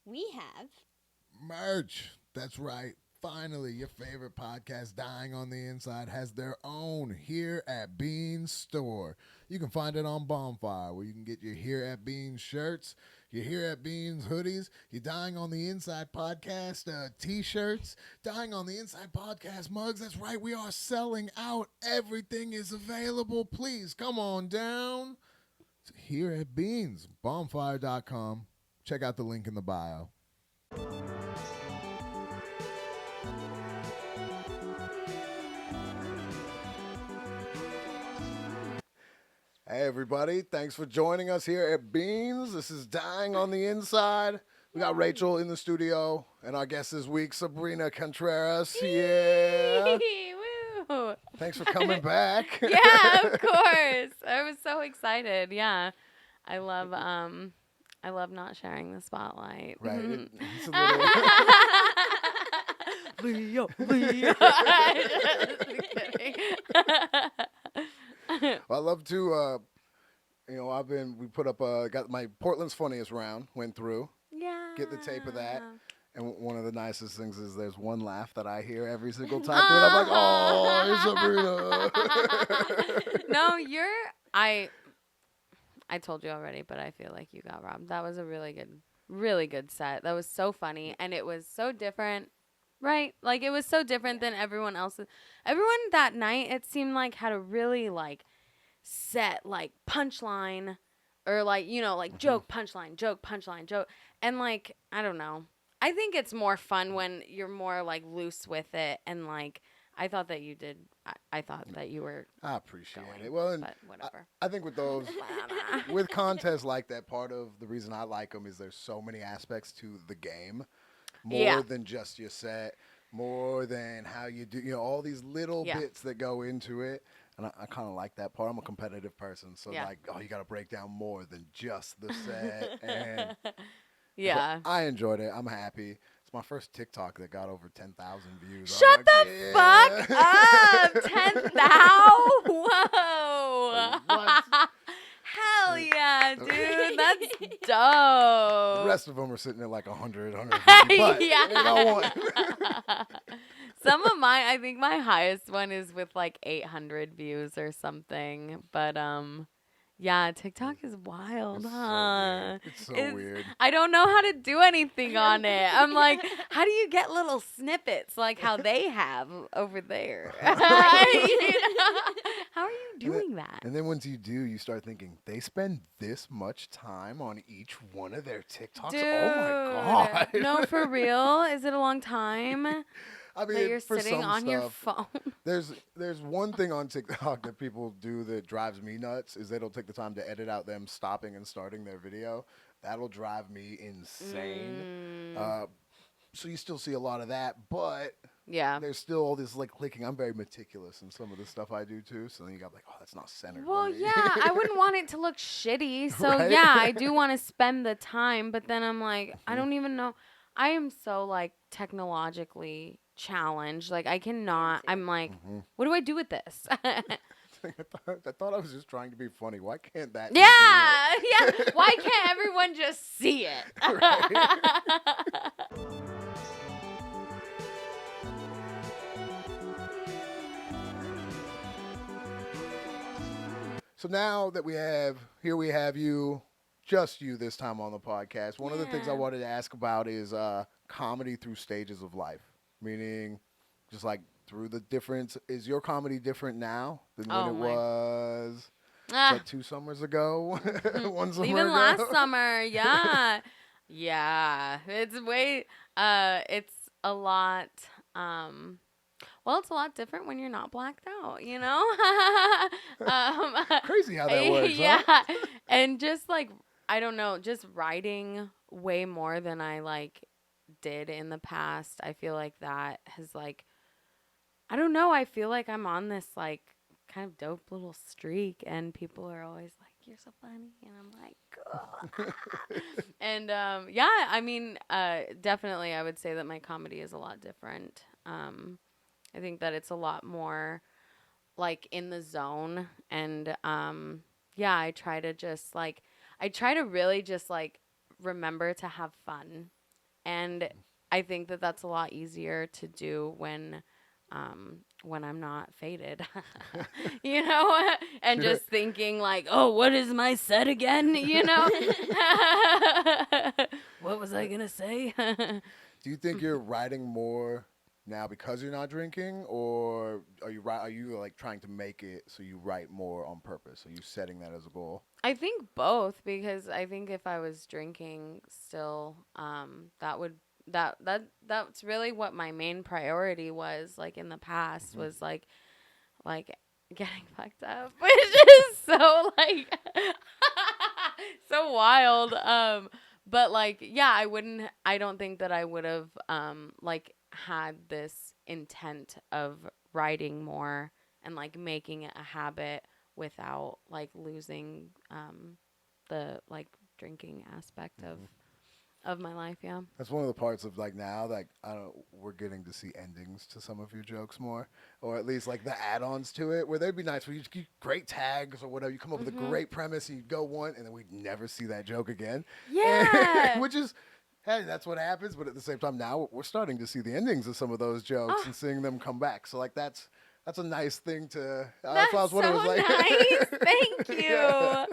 we have merch. That's right. Finally, your favorite podcast, Dying on the Inside, has their own Here at Beans store. You can find it on Bonfire, where you can get your Here at Beans shirts, your Here at Beans hoodies, your Dying on the Inside podcast t-shirts, Dying on the Inside podcast mugs. That's right, we are selling out. Everything is available. Please come on down to Here at Beans, bonfire.com. Check out the link in the bio. Hey, everybody. Thanks for joining us here at Beans. This is Dying on the Inside. We got Rachel in the studio, and our guest this week, Sabrena Contreras. Yeah. Woo! Thanks for coming back. Yeah, of course. I was so excited. Yeah. I love not sharing the spotlight. Right. Mhm. It's a little... Leo. Just kidding. Well, I love to, we put up, got my Portland's Funniest round, went through, Yeah. get the tape of that. And one of the nicest things is there's one laugh that I hear every single time through it. I'm like, oh, Sabrena. No, I told you already, but I feel like you got robbed. That was a really good set. That was so funny. And it was so different, right? Like, it was so different than everyone else's. Everyone that night, it seemed like, had a really, like, set, like, punchline. Or, like, joke, punchline, joke, punchline, joke. And, like, I don't know. I think it's more fun when you're more, like, loose with it. And, like, I thought that you did. I thought that you were. I appreciate going, it. Well, and but whatever. I think with those, with contests like that, part of the reason I like them is there's so many aspects to the game, more than just your set, more than how you do, all these little bits that go into it. And I kind of like that part. I'm a competitive person, so like, you got to break down more than just the set. And yeah. I enjoyed it. I'm happy. It's my first TikTok that got over 10,000 views. Shut the fuck up! 10,000? Whoa! What? Hell yeah, dude. That's dope. The rest of them are sitting at like 100, 150. But Some of mine, I think my highest one is with like 800 views or something. But yeah, TikTok is wild, huh? It's so weird. I don't know how to do anything on it. I'm like, how do you get little snippets like how they have over there? How are you doing that? And then once you do, you start thinking, they spend this much time on each one of their TikToks? Dude, oh my God. No, for real? Is it a long time? I mean, that you're for sitting some on stuff, your phone. There's one thing on TikTok that people do that drives me nuts is they don't take the time to edit out them stopping and starting their video. That'll drive me insane. So you still see a lot of that, but there's still all this like clicking. I'm very meticulous in some of the stuff I do too. So then you got like, oh, that's not centered. Well, yeah, I wouldn't want it to look shitty. So Right? yeah, I do want to spend the time, but then I'm like, I don't even know. I am so like technologically challenged. Like I cannot. I'm like, what do I do with this? I thought I was just trying to be funny. Why can't that? Yeah. Why can't everyone just see it? So now that we have you, just you this time on the podcast. One of the things I wanted to ask about is comedy through stages of life, meaning just like through the difference. Is your comedy different now than when it was like 2 summers ago? 1 summer Even ago? last summer, yeah. Yeah. It's way, it's a lot, well, it's a lot different when you're not blacked out, you know? Crazy how that works, yeah. huh? And just like, I don't know, just writing way more than I like did in the past. I feel like that has like, I don't know. I feel like I'm on this like kind of dope little streak and people are always like, you're so funny. And I'm like, oh. And yeah, I mean, definitely I would say that my comedy is a lot different. I think that it's a lot more like in the zone. And yeah, I try to really just like remember to have fun And I think that that's a lot easier to do when I'm not faded, you know, and Sure. just thinking like, oh, what is my set again? You know, what was I gonna say? Do you think you're writing more now because you're not drinking, or are you like trying to make it so you write more on purpose? Are you setting that as a goal? I think both, because I think if I was drinking still, that would that's really what my main priority was, like in the past, was like getting fucked up, which is so like so wild. But like, yeah, I don't think that I would have like had this intent of writing more and like making it a habit without like losing the like drinking aspect of my life. Yeah. That's one of the parts of like now that we're getting to see endings to some of your jokes more, or at least like the add-ons to it, where they'd be nice where you just get great tags or whatever. You come up with a great premise and you go one, and then we'd never see that joke again. Yeah. Which is, hey, that's what happens. But at the same time, now we're starting to see the endings of some of those jokes and seeing them come back. So like that's a nice thing to. That's I was so wondering, like, nice. Thank you. Yeah.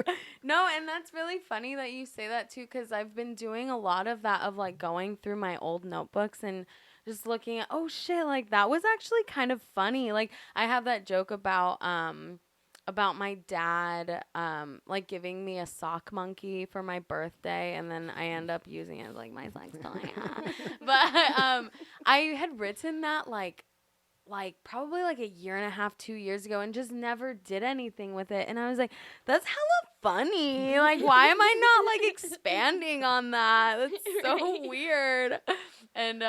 No, and that's really funny that you say that too, because I've been doing a lot of that, of like going through my old notebooks and just looking at, oh shit, like that was actually kind of funny. Like I have that joke about my dad like giving me a sock monkey for my birthday, and then I end up using it as like my sex toy. But I had written that like probably like a year and a half, 2 years ago, and just never did anything with it. And I was like, that's hella funny. Like, why am I not like expanding on that? That's so weird. And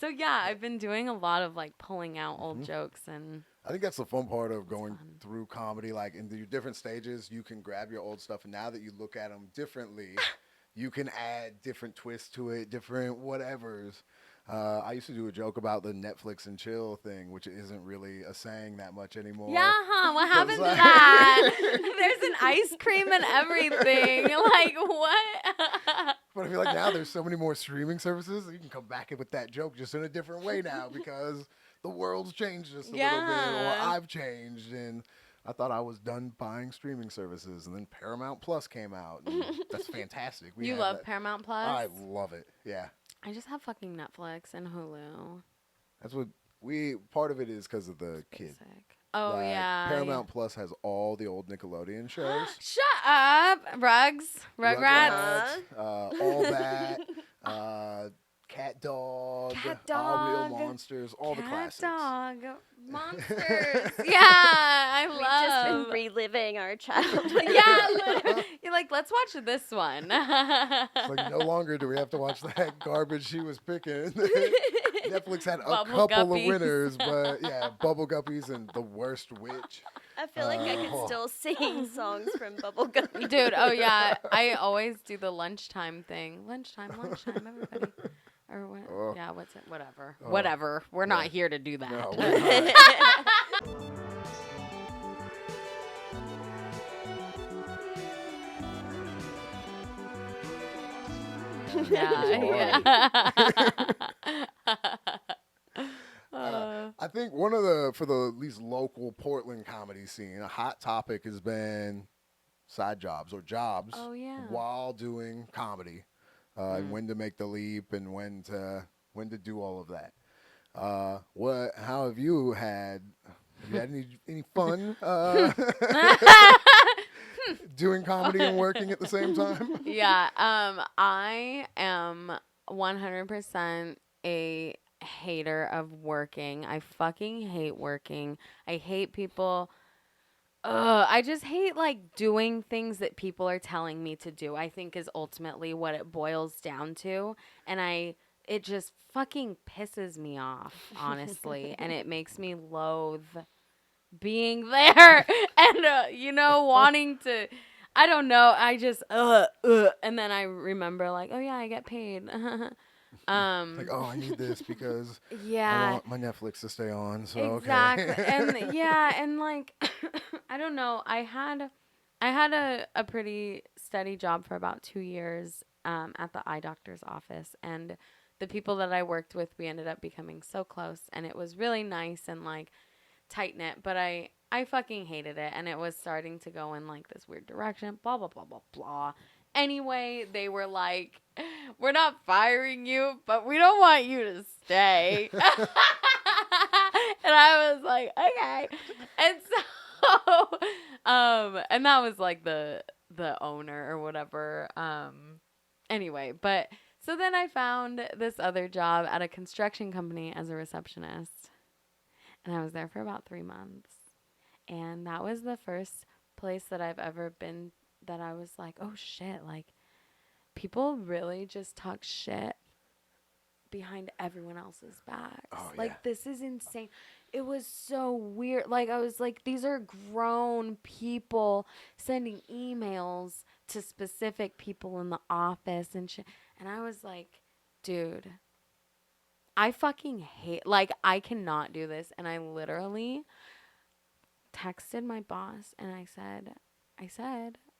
so yeah, I've been doing a lot of like pulling out old jokes, and I think that's the fun part of going fun. through comedy. Like in the different stages, you can grab your old stuff, and now that you look at them differently, you can add different twists to it, different whatevers. I used to do a joke about the Netflix and chill thing, which isn't really a saying that much anymore. Yeah, huh? What But happened it's to like- that? There's an ice cream and everything. Like, what? But I feel like now there's so many more streaming services that you can come back in with that joke just in a different way now because the world's changed just a little bit, or Yeah. I've changed, and I thought I was done buying streaming services, and then Paramount Plus came out. And that's fantastic. You have love that. Paramount Plus? I love it. Yeah, I just have fucking Netflix and Hulu. that's what part of it is because of the kid. Sick. Oh, Like, yeah. Paramount Plus has all the old Nickelodeon shows. Shut up. Rugrats. Rugrats, all that. Cat Dog, Cat All Real Dog. Monsters, all the Cat classics. Dog. Monsters. Yeah, I We've love. just been reliving our childhood. Yeah, literally. You're like, let's watch this one. It's like no longer do we have to watch that garbage she was picking. Netflix had a Bubble couple Guppies. of winners, but yeah, Bubble Guppies and The Worst Witch. I feel like I could still sing songs from Bubblegum. Dude, oh yeah, I always do the lunchtime thing. Lunchtime, everybody. Or what? Oh. Yeah, what's it? Whatever. Oh. Whatever. We're not Yeah. here to do that. No, we're not. Yeah. I think for the at least local Portland comedy scene, a hot topic has been side jobs or jobs Oh, yeah. while doing comedy, and when to make the leap and when to do all of that. How have you had any fun doing comedy and working at the same time? Yeah. I am 100% a hater of working. I fucking hate working. I hate people. I just hate like doing things that people are telling me to do, I think is ultimately what it boils down to. And it just fucking pisses me off, honestly. And it makes me loathe being there and, wanting to, I don't know. I just, and then I remember like, oh yeah, I get paid. Like, oh, I need this because I Yeah, want my Netflix to stay on. So exactly. okay. And yeah, and like, I don't know. I had a pretty steady job for about 2 years at the eye doctor's office, and the people that I worked with, we ended up becoming so close, and it was really nice and like tight knit. But I fucking hated it, and it was starting to go in like this weird direction. Blah blah blah blah blah. Anyway, they were like, "We're not firing you, but we don't want you to stay." And I was like, "Okay." And so, and that was like the owner or whatever. Anyway, but so then I found this other job at a construction company as a receptionist, and I was there for about 3 months, and that was the first place that I've ever been that I was like, oh shit, like people really just talk shit behind everyone else's backs. Oh, like yeah. this is insane. It was so weird. Like I was like, these are grown people sending emails to specific people in the office and shit. And I was like, dude, I fucking hate, like I cannot do this. And I literally texted my boss and I said,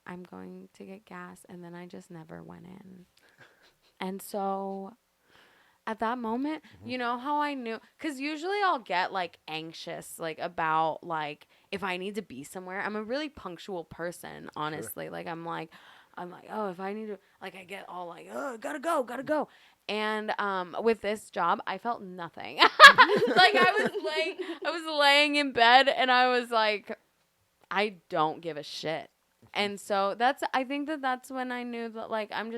I'm going to get gas, and then I just never went in. And so at that moment, you know how I knew? Because usually I'll get like anxious, like about like if I need to be somewhere. I'm a really punctual person, honestly. Sure. Like I'm like, oh, if I need to, like I get all like, oh, gotta go. And with this job, I felt nothing. Like I was laying in bed, and I was like, I don't give a shit. And so I think that's when I knew that like I'm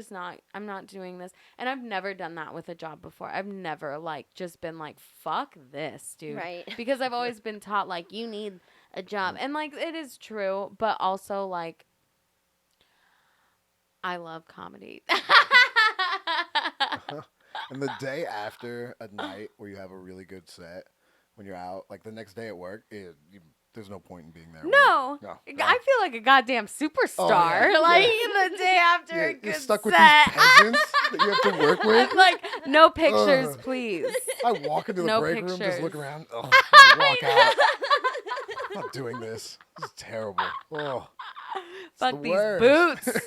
not doing this. And I've never done that with a job before. I've never like just been like, fuck this, dude. Right. Because I've always been taught like you need a job. And like it is true, but also like I love comedy. And the day after a night where you have a really good set, when you're out, like the next day at work, there's no point in being there. No. No. I feel like a goddamn superstar. Like the day after a good you're stuck set. with these peasants that you have to work with. I'm like, no pictures, please. I walk into the No break room, pictures. just look around. Oh, I walk out. I'm not doing this. This is terrible. Oh, Fuck these worst. boots.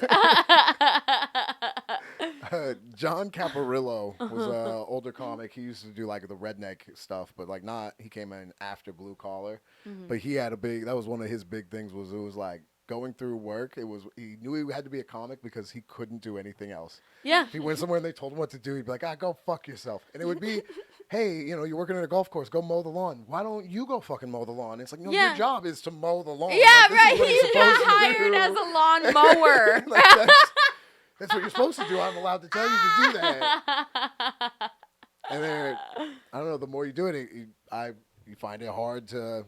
John Caparillo was an older comic. He used to do like the redneck stuff, but like he came in after Blue Collar. Mm-hmm. But he had that was one of his big things was it was like going through work. He knew he had to be a comic because he couldn't do anything else. Yeah. If he went somewhere and they told him what to do, he'd be like, go fuck yourself. And it would be, hey, you're working at a golf course, go mow the lawn. Why don't you go fucking mow the lawn? It's like, no, your job is to mow the lawn. Yeah, like, right. He's not hired as a lawn mower. Like, that's what you're supposed to do. I'm allowed to tell you to do that. And then, I don't know, the more you do it, you find it hard to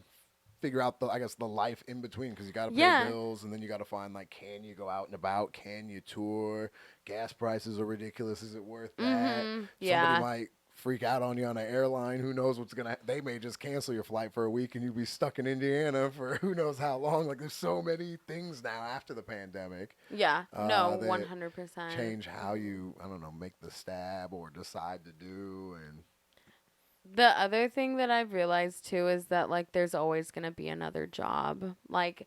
figure out the life in between because you got to pay bills and then you got to find like, can you go out and about? Can you tour? Gas prices are ridiculous. Is it worth that? Somebody might freak out on you on an airline. Who knows what's going to they may just cancel your flight for a week and you'll be stuck in Indiana for who knows how long. Like there's so many things now after the pandemic. Yeah. No, 100%. Change how you, I don't know, make the stab or decide to do. And the other thing that I've realized too is that like there's always going to be another job. Like,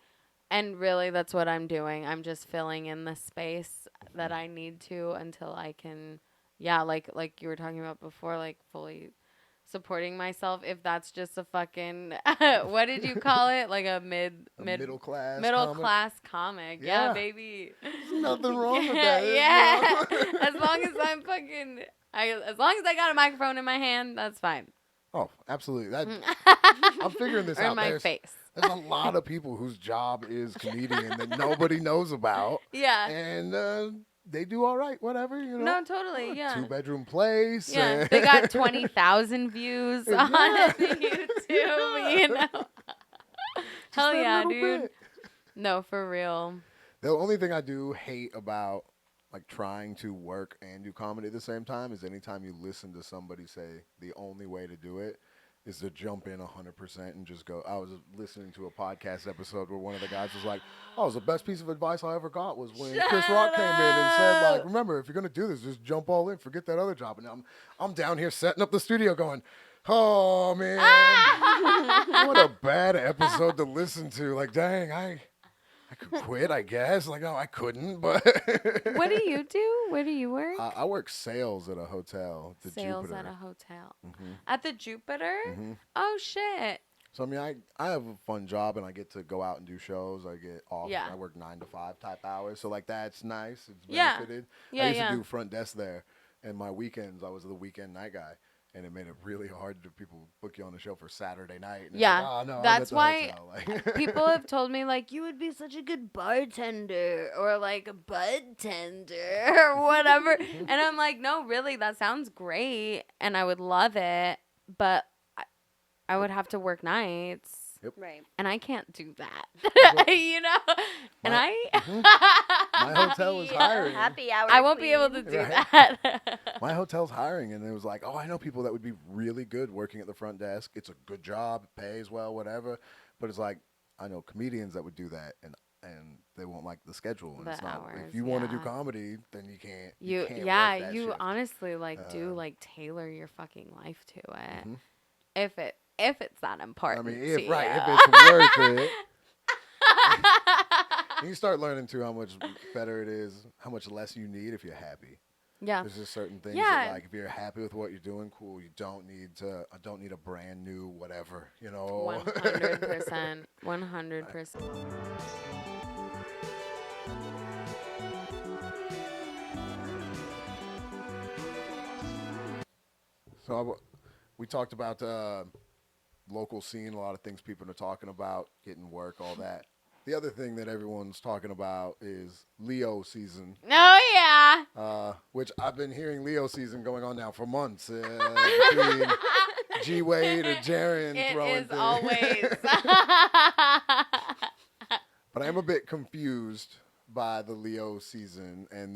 and really that's what I'm doing. I'm just filling in the space that I need to until I can, like you were talking about before, like fully supporting myself. If that's just a fucking, what did you call it? Like a middle class comic. Yeah, baby. There's nothing wrong with that. Yeah. As long as I'm fucking, as long as I got a microphone in my hand, that's fine. Oh, absolutely. I'm figuring this or out. In my face. There's a lot of people whose job is comedian that nobody knows about. Yeah. And they do all right, whatever, No, totally, yeah. 2-bedroom place. Yeah, they got 20,000 views on YouTube, Hell yeah, dude. Bit. No, for real. The only thing I do hate about like trying to work and do comedy at the same time is anytime you listen to somebody say the only way to do it is to jump in 100% and just go. I was listening to a podcast episode where one of the guys was like, oh, the best piece of advice I ever got was when Chris Rock came in and said, like, remember, if you're going to do this, just jump all in, forget that other job. And I'm down here setting up the studio going, oh, man, what a bad episode to listen to. Like, dang, I I could quit, I guess. Like, no, I couldn't, but. What do you do? Where do you work? I work sales at a hotel, the Sales Jupiter. at a hotel. Mm-hmm. At the Jupiter? Mm-hmm. Oh, shit. So, I mean, I have a fun job, and I get to go out and do shows. I get off. Yeah. I work 9 to 5 type hours. So, like, that's nice. It's Yeah. benefited. Yeah, I used yeah. to do front desk there, and my weekends, I was the weekend night guy. And it made it really hard to people book you on the show for Saturday night. And it's Yeah, like, oh, no, that's I'm why at the hotel. Like, people have told me, like, you would be such a good bartender or, like, a bud tender or whatever. And I'm like, no, really, that sounds great. And I would love it. But I would have to work nights. Right. And I can't do that, you know? And my hotel is hiring. Happy hour. I won't be able to do Right. that. My hotel's hiring, and it was like, oh, I know people that would be really good working at the front desk. It's a good job, it pays well, whatever. But it's like, I know comedians that would do that, and they won't like the schedule. And The it's not. hours, If you want to do yeah. comedy, then you can't. You can't work that you shift. honestly, like, do, like, tailor your fucking life to it. If it's that I important mean, to if you. it's worth it. You start learning too how much better it is, how much less you need if you're happy. Yeah. There's just certain things Yeah. that, like, if you're happy with what you're doing, cool. You don't need to. I don't need a brand new whatever, you know. 100%. 100%. So we talked about local scene, a lot of things people are talking about, getting work, all that. The other thing that everyone's talking about is Leo season, Oh, yeah. which I've been hearing Leo season going on now for months. Between G Wade and Jaren It throwing is things. always. But I'm a bit confused by the Leo season and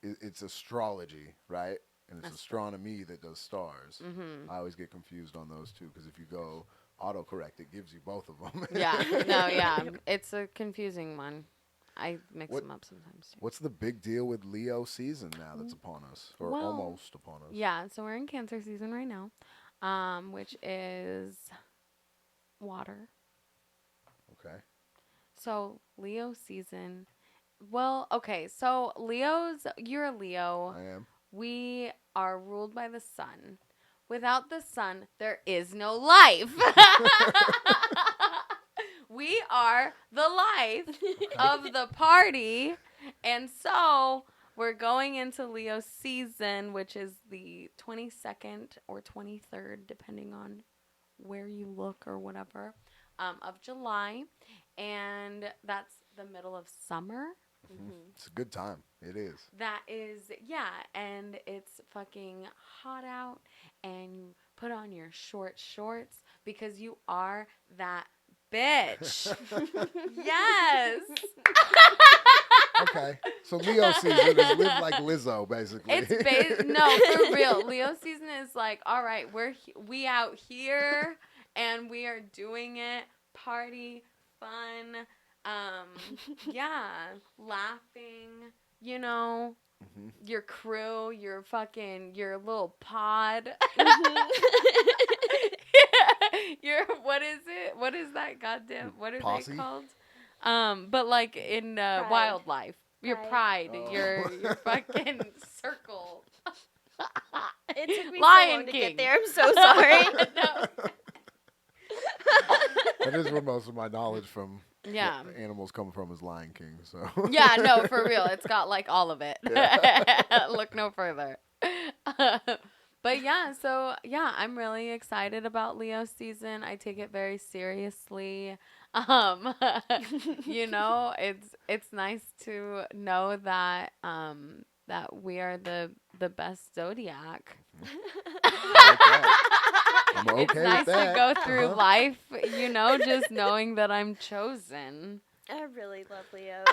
it's astrology, right? And it's astronomy that does stars. Mm-hmm. I always get confused on those two because if you go autocorrect, it gives you both of them. Yeah. No, yeah. It's a confusing one. I mix them up sometimes, too. What's the big deal with Leo season now that's upon us, or Well, almost upon us? Yeah, so we're in Cancer season right now, which is water. Okay. So Leo season. Well, okay. So you're a Leo. I am. We are ruled by the sun. Without the sun, there is no life. We are the life of the party. And so we're going into Leo season, which is the 22nd or 23rd, depending on where you look or whatever, of July. And that's the middle of summer. It's a good time. It is. That is, yeah, and it's fucking hot out, and you put on your short shorts because you are that bitch. Yes. Okay. So Leo season is live like Lizzo, basically. It's no, for real. Leo season is like, all right, we out here, and we are doing it, party, fun. Yeah, laughing, you know, your crew, your little pod. What is it? What is that goddamn, what are Posse? they called? But like in wildlife, your pride, Oh. your fucking circle. It took me Lion so long to King. get there. I'm so sorry. No. That is where most of my knowledge from Yeah. animals come from is Lion King. So Yeah, no, for real. It's got like all of it. Look no further. But yeah, so yeah, I'm really excited about Leo season. I take it very seriously. You know, it's nice to know that that we are the best zodiac. I'm okay It's with nice to that. go through life, you know, just knowing that I'm chosen. I really love Leos.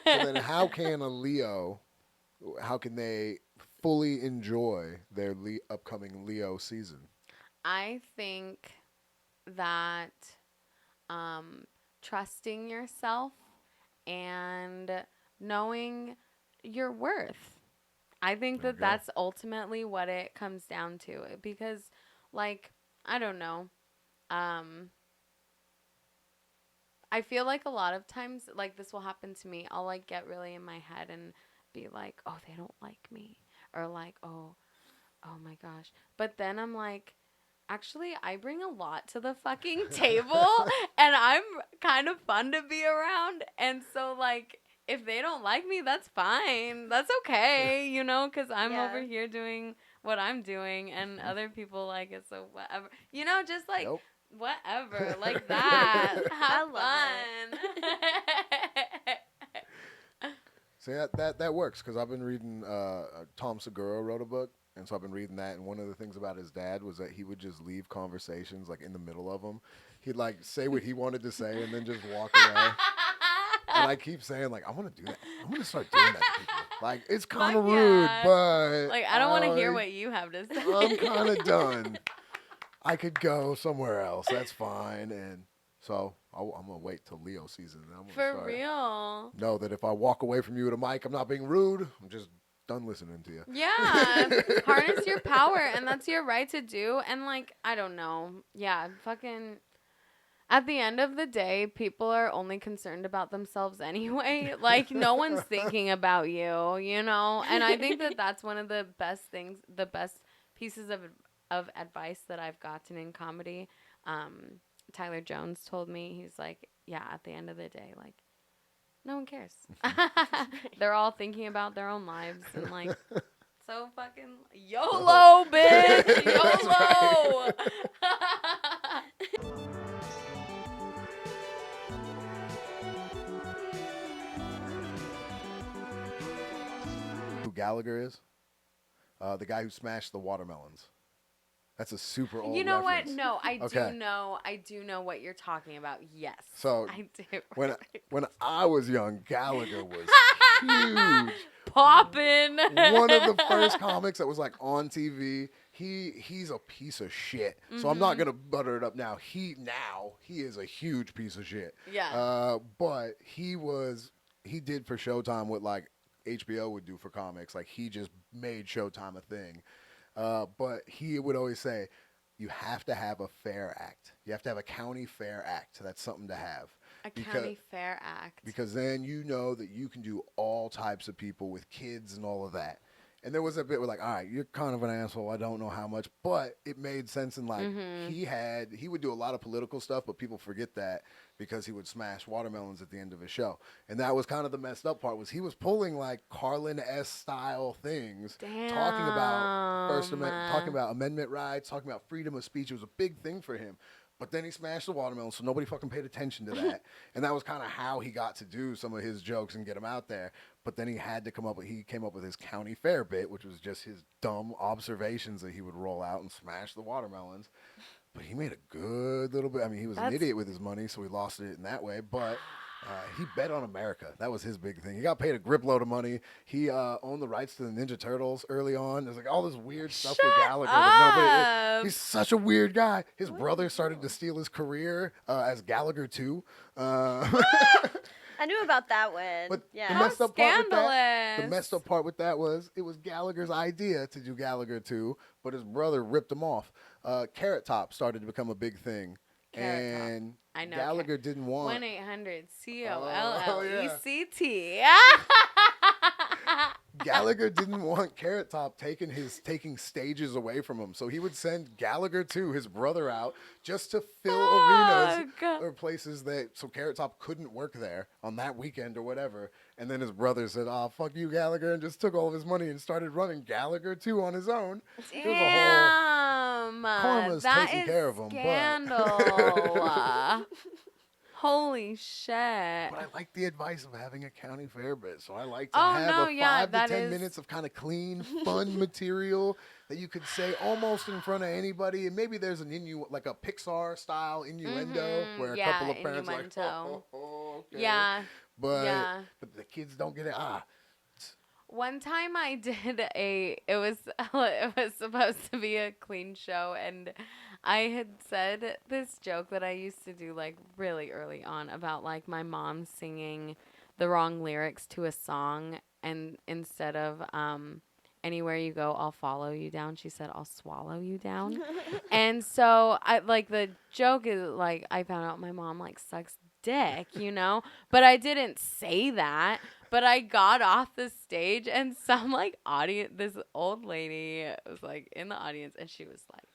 So then how can a Leo, how can they fully enjoy their upcoming Leo season? I think that trusting yourself and knowing your worth. I think There that you go. that's ultimately what it comes down to. Because, like, I don't know. I feel like a lot of times, like, this will happen to me. I'll, like, get really in my head and be like, oh, they don't like me. Or, like, oh my gosh. But then I'm like, actually, I bring a lot to the fucking table. And I'm kind of fun to be around. And so, like, if they don't like me, that's fine. That's okay, you know, because I'm over here doing what I'm doing. And other people like it, so whatever. You know, just, like... Nope. Whatever, like that. Have fun. See, that works because I've been reading. Tom Segura wrote a book, and so I've been reading that. And one of the things about his dad was that he would just leave conversations like in the middle of them. He'd like say what he wanted to say and then just walk away. And I keep saying like, I want to do that. I'm gonna start doing that to people. Like it's kind of rude, but like I don't want to hear what you have to say. I'm kind of done. I could go somewhere else. That's fine. And so I'm going to wait till Leo season. And I'm gonna For real. Know that if I walk away from you at a mic, I'm not being rude. I'm just done listening to you. Yeah. Harness your power. And that's your right to do. And, like, I don't know. Yeah. Fucking. At the end of the day, people are only concerned about themselves anyway. Like, no one's thinking about you, you know? And I think that that's one of the best things, the best pieces of advice that I've gotten in comedy. Tyler Jones told me, he's like, yeah, at the end of the day, like, no one cares. They're all thinking about their own lives and like, so fucking YOLO, bitch, YOLO. Who Gallagher is? The guy who smashed the watermelons. That's a super old You know reference. what? No, I do know what you're talking about. Yes. So I do. when I was young, Gallagher was huge. Poppin'. One of the first comics that was like on TV. He's a piece of shit. So I'm not gonna butter it up now. He is a huge piece of shit. Yeah. But he did for Showtime what like HBO would do for comics. Like he just made Showtime a thing. But he would always say, you have to have a fair act. You have to have a county fair act. That's something to have. County fair act. Because then you know that you can do all types of people with kids and all of that. And there was a bit where like, all right, you're kind of an asshole. I don't know how much. But it made sense. And like he would do a lot of political stuff, but people forget that because he would smash watermelons at the end of his show. And that was kind of the messed up part was he was pulling like Carlin-esque style things. Damn. Talking about First Amendment, talking about amendment rights, talking about freedom of speech. It was a big thing for him. But then he smashed the watermelon, so nobody fucking paid attention to that. And that was kind of how he got to do some of his jokes and get them out there. But then he came up with his county fair bit, which was just his dumb observations that he would roll out and smash the watermelons. But he made a good little bit. I mean, he was an idiot with his money, so he lost it in that way. But he bet on America. That was his big thing. He got paid a grip load of money. He owned the rights to the Ninja Turtles early on. There's like all this weird stuff with Gallagher. But he's such a weird guy. His brother started to steal his career as Gallagher 2. I knew about that one. But yeah. the messed up part with that was it was Gallagher's idea to do Gallagher 2, but his brother ripped him off. Carrot Top started to become a big thing. And I know Gallagher didn't want 1-800-COLLECT. Gallagher didn't want Carrot Top taking stages away from him, so he would send Gallagher 2, his brother, out just to fill arenas or places so Carrot Top couldn't work there on that weekend or whatever. And then his brother said, "Oh, fuck you, Gallagher," and just took all of his money and started running Gallagher 2 on his own. Damn, it was a whole karma's taking care of him. Scandal. Holy shit. But I like the advice of having a county fair bit. So I like to have 5 to 10 minutes of kind of clean, fun material that you could say almost in front of anybody. And maybe there's like a Pixar style innuendo where a couple of parents are like, okay. Yeah. But the kids don't get it. One time I did it was supposed to be a clean show, and I had said this joke that I used to do like really early on about like my mom singing the wrong lyrics to a song, and instead of anywhere you go, I'll follow you down, she said, I'll swallow you down. And so I like the joke is like I found out my mom like sucks dick, you know? But I didn't say that. But I got off the stage and some like audience, this old lady was like in the audience and she was like,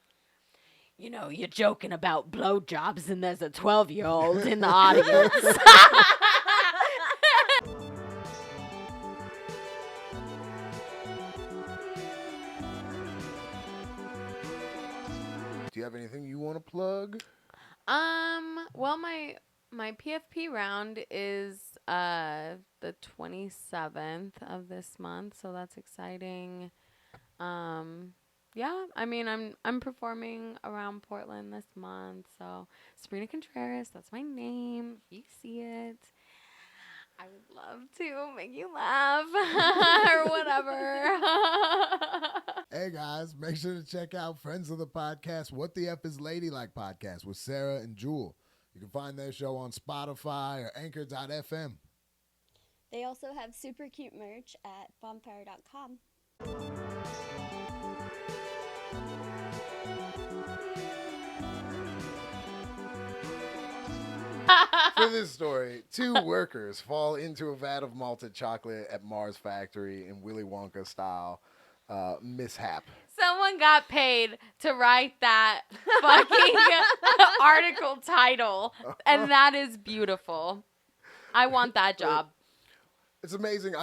you know, you're joking about blowjobs and there's a 12-year-old in the audience. Do you have anything you want to plug? Well, my PFP round is the 27th of this month, so that's exciting. Yeah, I mean, I'm performing around Portland this month, so Sabrena Contreras, that's my name. If you see it, I would love to make you laugh or whatever. Hey guys, make sure to check out friends of the podcast, What the F is Ladylike podcast with Sarah and Jewel. You can find their show on Spotify or Anchor.fm. They also have super cute merch at bonfire.com. For this story, 2 workers fall into a vat of malted chocolate at Mars Factory in Willy Wonka style mishap. Someone got paid to write that fucking article title, and that is beautiful. I want that job. It's amazing.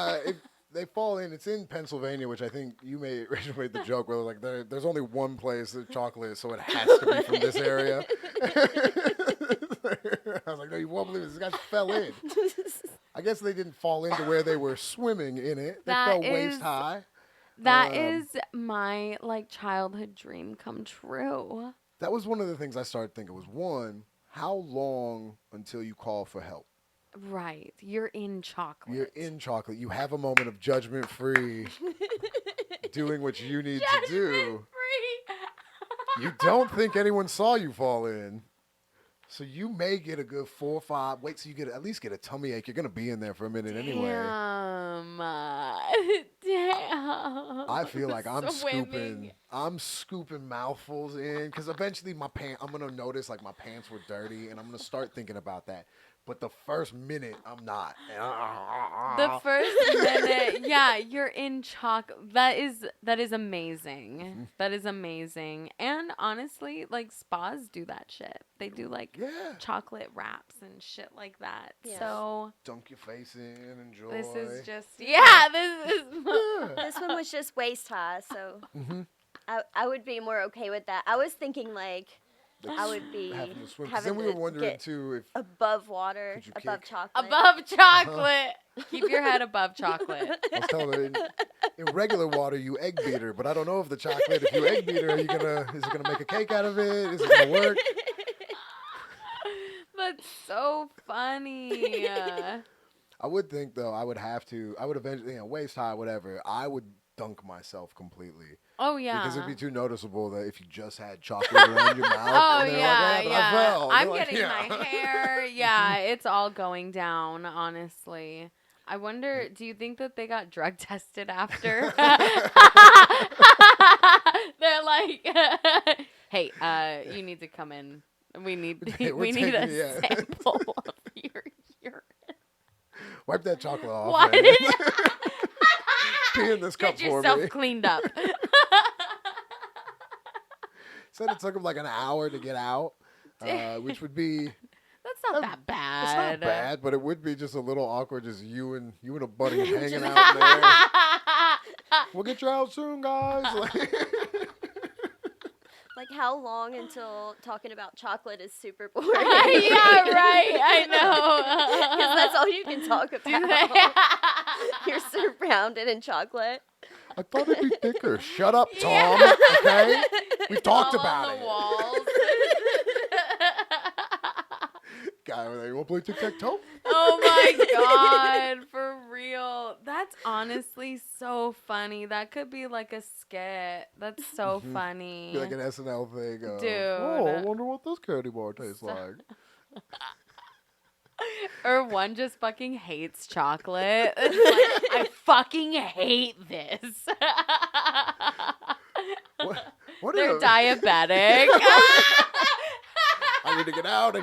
They fall in. It's in Pennsylvania, which I think you made the joke where like there's only one place that chocolate is, so it has to be from this area. I was like, no, you won't believe this. This guy fell in. I guess they didn't fall into where they were swimming in it. They fell waist high. That is my like childhood dream come true. That was one of the things I started thinking was, one, how long until you call for help? Right. You're in chocolate. You're in chocolate. You have a moment of judgment-free doing what you need to do. Judgment-free. You don't think anyone saw you fall in. So you may get a good 4 or 5. Wait till you at least get a tummy ache. You're going to be in there for a minute anyway. Damn. I feel like I'm scooping mouthfuls in because eventually I'm going to notice like my pants were dirty and I'm going to start thinking about that. But the first minute, I'm not. The first minute, yeah, you're in chocolate. That is amazing. Mm-hmm. That is amazing. And honestly, like spas do that shit. They do like chocolate wraps and shit like that. Yeah. So dunk your face in, enjoy. this is just this is. This one was just waist high, so I would be more okay with that. I was thinking like I would be having to swim. 'Cause having then we were to wondering get too if above water, above kick? chocolate. Above chocolate. Keep your head above chocolate. I was telling her in regular water you egg beat her, but I don't know if the chocolate. If you egg beat her, is it gonna make a cake out of it? Is it gonna work? That's so funny. I would think though I would eventually waist high, whatever. I would dunk myself completely. Oh yeah. Because it'd be too noticeable that if you just had chocolate around your mouth. Oh and yeah, like, yeah. I fell. I'm They're like, getting my hair. Yeah, it's all going down. Honestly, I wonder. Do you think that they got drug tested after? They're like, hey, you need to come in. We need a sample of your urine. Wipe that chocolate off. What? Pee in this cup Get for yourself me. cleaned up. Said it took him like an hour to get out, which would be. That's not that bad. It's not bad, but it would be just a little awkward, just you and a buddy hanging out there. We'll get you out soon, guys. Like how long until talking about chocolate is super boring? Yeah, right. I know. Because that's all you can talk about. You're surrounded in chocolate. I thought it'd be thicker. Shut up, Tom. Yeah. Okay, we've talked All about on it. the walls. Guy over there, you want to play tic-tac-toe? Oh my god, for real. That's honestly so funny. That could be like a skit. That's so funny. Be like an SNL thing. Dude. Oh, I wonder what this candy bar tastes like. Or one just fucking hates chocolate. It's like, I fucking hate this. What They're diabetic. I need to get out.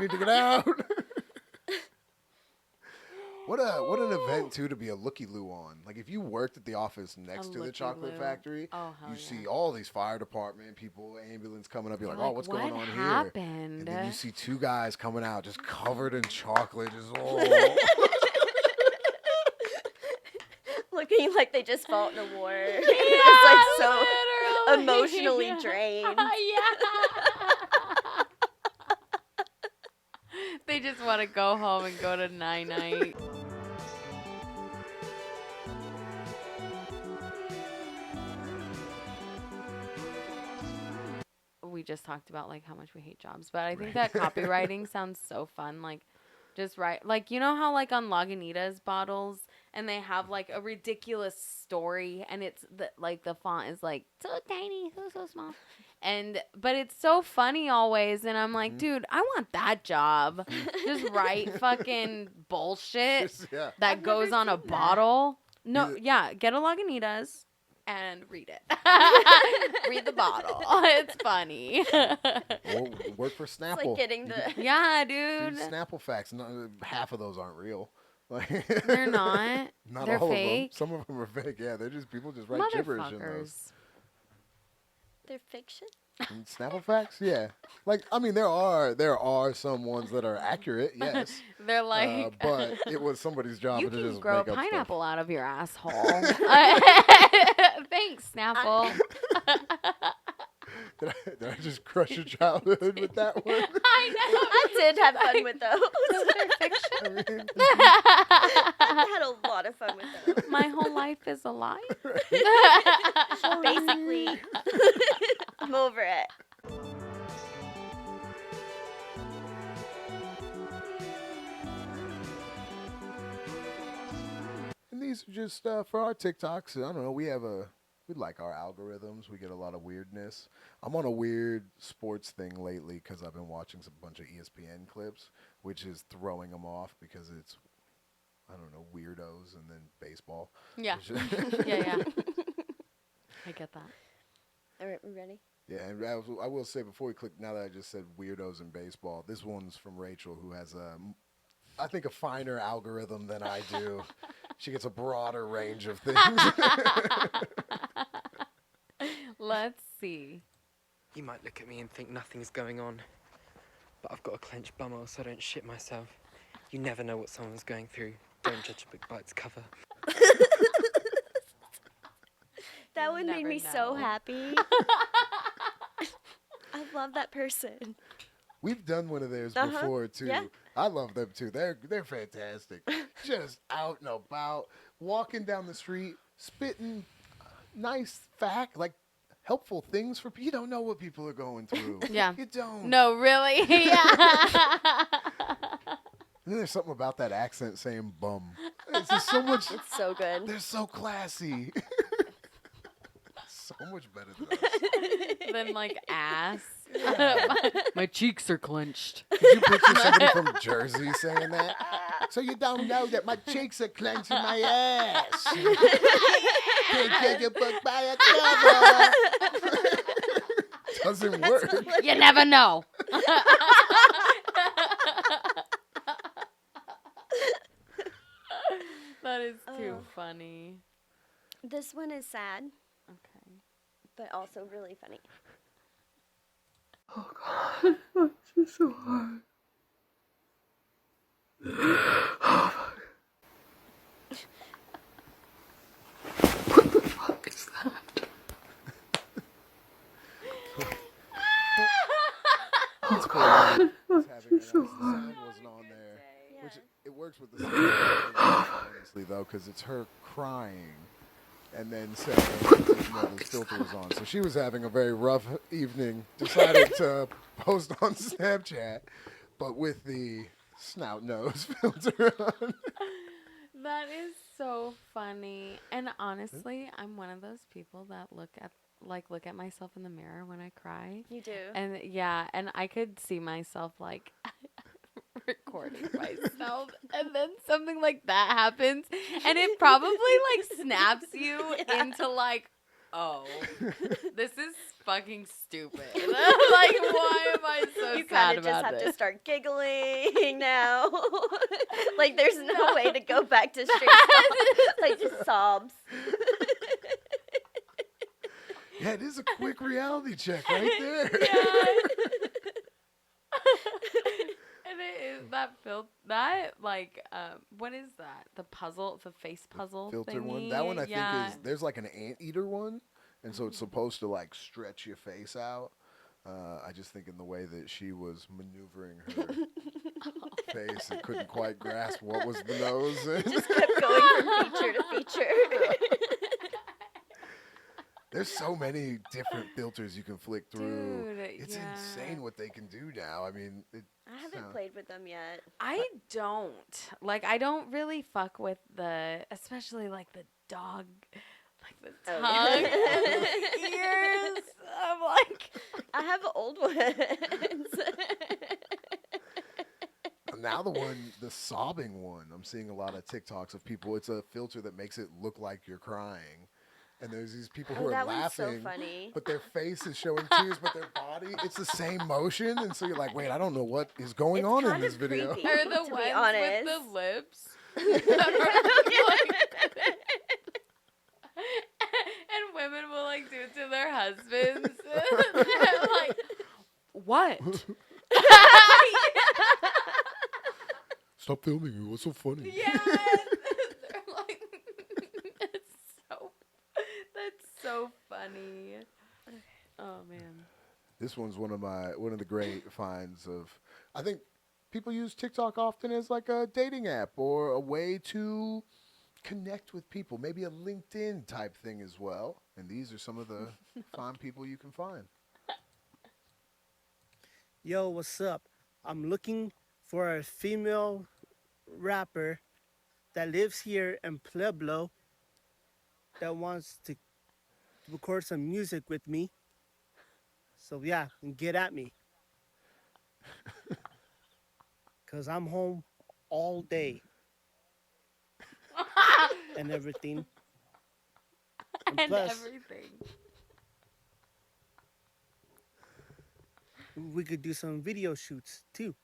What an event too to be a looky-loo on. Like if you worked at the office next to the chocolate looky-loo. factory, Oh, hell you yeah. see all these fire department people, ambulance coming up. You're like, You're oh, what's going on here? happened? And then you see two guys coming out just covered in chocolate, just Looking like they just fought in a war. Yeah, It's like so literally. emotionally drained. Yeah. They just want to go home and go to night-night. We just talked about like how much we hate jobs, but I think that copywriting sounds so fun. Like, just write, like, you know how like on Lagunitas bottles, and they have like a ridiculous story, and it's like the font is like so tiny, so small, but it's so funny always, and I'm like, dude, I want that job. Just write fucking bullshit yeah. that I've goes never on a seen that. bottle. No, yeah, get a Lagunitas and read it. Read the bottle. It's funny. Or work for It's Snapple. like getting the. Yeah, Dude, dude. Snapple facts. No, half of those aren't real. Like, They're not. Not They're all fake. of them. Some of them are fake. Yeah, they're just people just write gibberish in those. Motherfuckers. They're fiction. And Snapple facts, yeah. Like, I mean, there are some ones that are accurate, yes. They're like, but it was somebody's job you to can just grow a make up stuff. pineapple out of your asshole. Thanks, Snapple. Did I just crush your childhood with that one? I know. I did have fun with those. I mean, I had a lot of fun with those. My whole life is a lie. Basically, I'm over it. and these are just for our TikToks. I don't know. We like our algorithms. We get a lot of weirdness. I'm on a weird sports thing lately because I've been watching a bunch of ESPN clips, which is throwing them off because it's, I don't know, weirdos and then baseball. Yeah. Which is- Yeah. I get that. All right, we ready? Yeah, and I will say before we click, now that I just said weirdos in baseball, this one's from Rachel, who has I think a finer algorithm than I do. She gets a broader range of things. Let's see. You might look at me and think nothing's going on, but I've got a clenched bumhole so I don't shit myself. You never know what someone's going through. Don't judge a book by its cover. That one made Never me so know. happy. I love that person. We've done one of theirs Uh-huh, before too. yeah. I love them too. They're fantastic. Just out and about, walking down the street, spitting nice fact, like helpful things for people. You don't know what people are going through. Yeah. You don't. No, really? Yeah. And then there's something about that accent saying bum. It's just so much. It's so good. They're so classy. So much better than us. Then like ass. My cheeks are clenched. Could you picture somebody from Jersey saying that? So you don't know that my cheeks are clenched in my ass. Can't judge a book by a cover. Doesn't work. You never know. That is too funny. This one is sad, Okay. but also really funny. It's cool. Having the sound wasn't on there. Which it works with the sound, honestly, though, because it's her crying and then saying, those filters on. So she was having a very rough evening, decided to post on Snapchat, but with the snout nose filter on. That is so funny. And honestly, I'm one of those people that look at myself in the mirror when I cry. You do. And yeah, and I could see myself like recording myself and then something like that happens and it probably like snaps you into like, oh, this is fucking stupid. Like, why am I so You sad kind of just about have this? to start giggling now. Like there's no way to go back to straight stop. Like just sobs. Yeah, it is a quick reality check right there. And it is that like what is that? The puzzle, the face puzzle Filter one. thingy? That one I Yeah. think is there's like an anteater one, and so it's supposed to like stretch your face out. I just think in the way that she was maneuvering her face, it couldn't quite grasp what was the nose. Just kept going from feature to feature. There's so many different filters you can flick through. Dude, It's yeah. insane what they can do now. I mean, I haven't played with them yet. I don't. Like, I don't really fuck with especially like the dog, like the Oh, tongue yeah. and the ears. I'm like, I have old ones. now the sobbing one. I'm seeing a lot of TikToks of people. It's a filter that makes it look like you're crying. And there's these people who are that laughing, one's so funny. but their face is showing tears, but their body, it's the same motion. And so you're like, wait, I don't know what is going It's on in kind this of video. creepy. or the To be ones honest. with the lips. And women will like do it to their husbands. They're like, what? Stop filming me. What's so funny? Yeah. They're like, that's so funny. Oh man. This one's one of the great finds of. I think people use TikTok often as like a dating app or a way to connect with people, maybe a LinkedIn type thing as well. And these are some of the fine people you can find. Yo, what's up? I'm looking for a female rapper that lives here in Pueblo that wants to record some music with me. So yeah, get at me. Cause I'm home all day and everything. And plus- everything. We could do some video shoots too.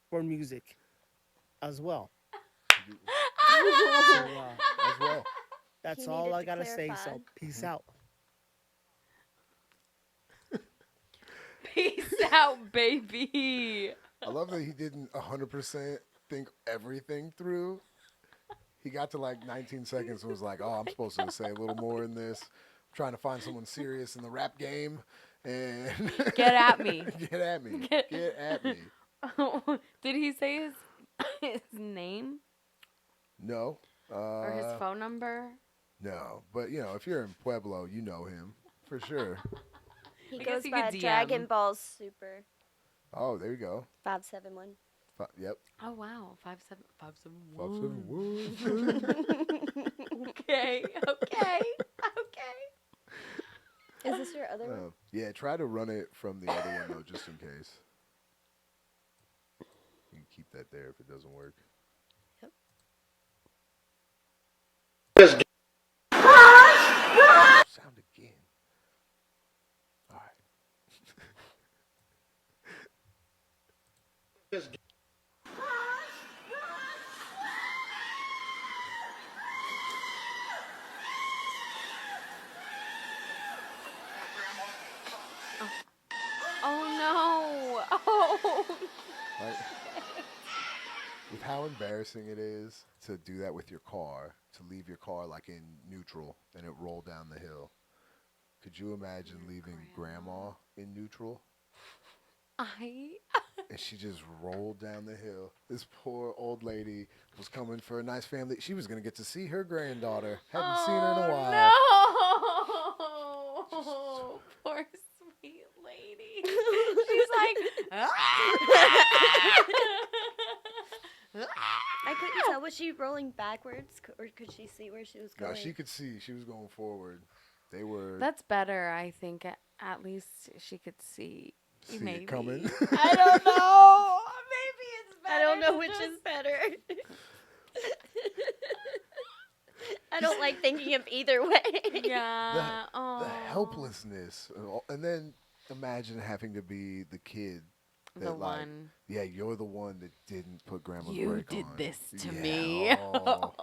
For music as well. So, As well. that's He all needed I to gotta say. clarify. So peace out. Peace out, baby. I love that he didn't 100% think everything through. He got to like 19 seconds and was like, oh, I'm supposed to say a little more in this. I'm trying to find someone serious in the rap game. And Get at me. Get at me. Get at me. Did he say his name No. or his phone number? No. But, you know, if you're in Pueblo, you know him for sure. He I guess goes you by could DM. Dragon Ball Super Oh, there you go. 571. Yep. Oh wow, 571. 571. Okay. Is this your other one? Yeah, try to run it from the other one, though, just in case. You can keep that there if it doesn't work. Sound again. All right. Oh no. Oh. Like, with how embarrassing it is to do that with your car, to leave your car like in neutral and it roll down the hill. Could you imagine leaving grandma in neutral and she just rolled down the hill? This poor old lady was coming for a nice family. She was going to get to see her granddaughter. Hadn't seen her in a while. No. Poor sweet lady. She's like, I couldn't tell. Was she rolling backwards, or could she see where she was going? No, she could see. She was going forward. They were That's better, I think. At least she could see. see Maybe. it coming. I don't know. Maybe it's better. I don't know to which just- is better. I don't like thinking of either way. Yeah. The helplessness, and then imagine having to be the kid that The like, one. yeah, you're the one that didn't put grandma's You brake did on. this to Yeah, me. oh.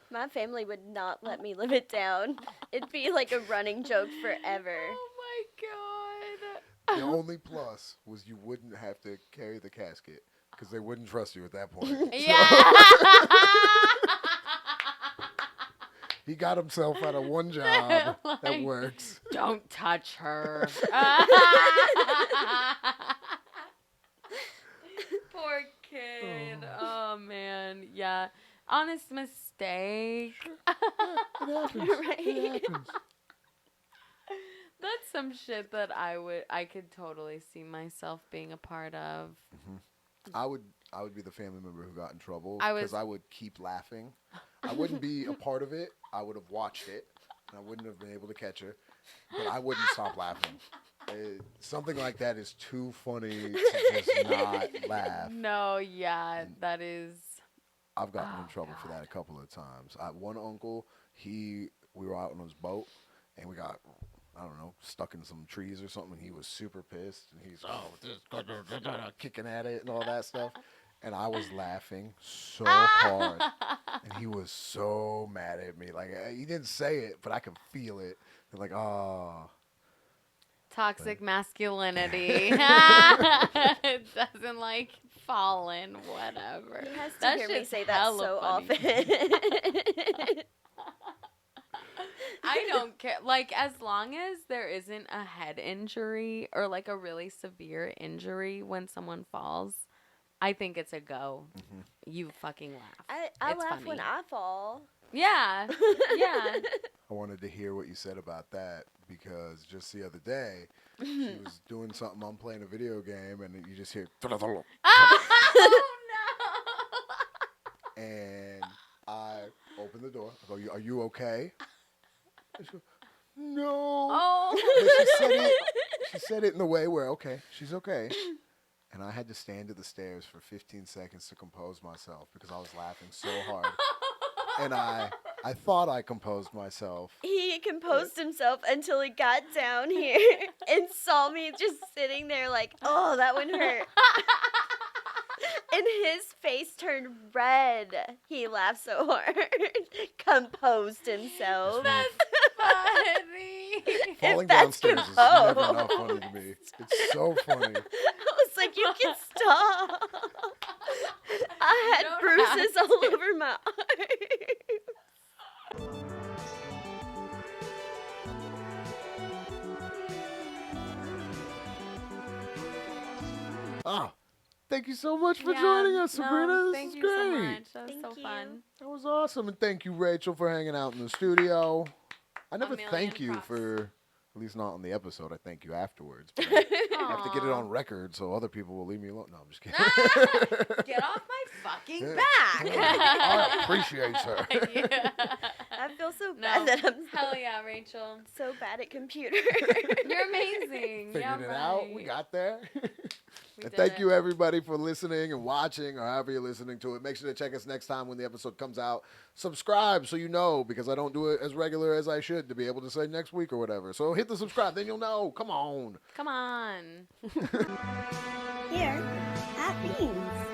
My family would not let me live it down. It'd be like a running joke forever. Oh my god. The only plus was you wouldn't have to carry the casket because they wouldn't trust you at that point. Yeah. He got himself out of one job that Like, works. Don't touch her. Poor kid. Oh man. Yeah. Honest mistake. It happens. Right. It happens. That's some shit that I could totally see myself being a part of. I would be the family member who got in trouble I because was- I would keep laughing. I wouldn't be a part of it. I would have watched it. And I wouldn't have been able to catch her, but I wouldn't stop laughing. Something like that is too funny to just not laugh. No, yeah, that is. I've gotten in Oh, trouble for that a couple of times. One uncle, we were out on his boat, and we got, I don't know, stuck in some trees or something, and he was super pissed, and he's, kicking at it and all that stuff. And I was laughing so hard, and he was so mad at me. Like, he didn't say it, but I could feel it. And like, oh. Toxic masculinity. It doesn't like fallen, whatever. He has to That's hear me just say that hella so funny. often. I don't care. Like, as long as there isn't a head injury or like a really severe injury when someone falls, I think it's a go. Mhm. You fucking laugh. I It's laugh when funny. I fall. Yeah. Yeah. I wanted to hear what you said about that because just the other day, she was doing something. I'm playing a video game, and you just hear, Oh, no. and I open the door. I go, "Are you okay?" And she goes, "No." Oh. But she said it in a way where, okay, she's okay. And I had to stand at the stairs for 15 seconds to compose myself because I was laughing so hard. And I thought I composed myself. He composed himself until he got down here and saw me just sitting there like, oh, that one hurt. And his face turned red. He laughed so hard. Composed himself. That's funny. Falling that's downstairs is never composed. not funny to me. It's so funny. I was like, you can stop. I had don't bruises have all over my arms. Ah, thank you so much for Yeah, joining us, no, Sabrina. This thank is you great. so much. That was Thank so you. fun. That was awesome. And thank you, Rachel, for hanging out in the studio. I never million thank you props. for, at least not on the episode. I thank you afterwards. But I have to get it Aw. on record so other people will leave me alone. No, I'm just kidding. Get off my fucking Yeah. back. I appreciate her. Yeah. I feel so No. bad that I'm Hell yeah, Rachel. so bad at computers. You're amazing. Figured yeah, it right. out. We got there. We And did thank it. you, everybody, for listening and watching, or however you're listening to it. Make sure to check us next time when the episode comes out. Subscribe so you know, because I don't do it as regular as I should to be able to say next week or whatever. So hit the subscribe, then you'll know. Come on. Come on. Here at Beans.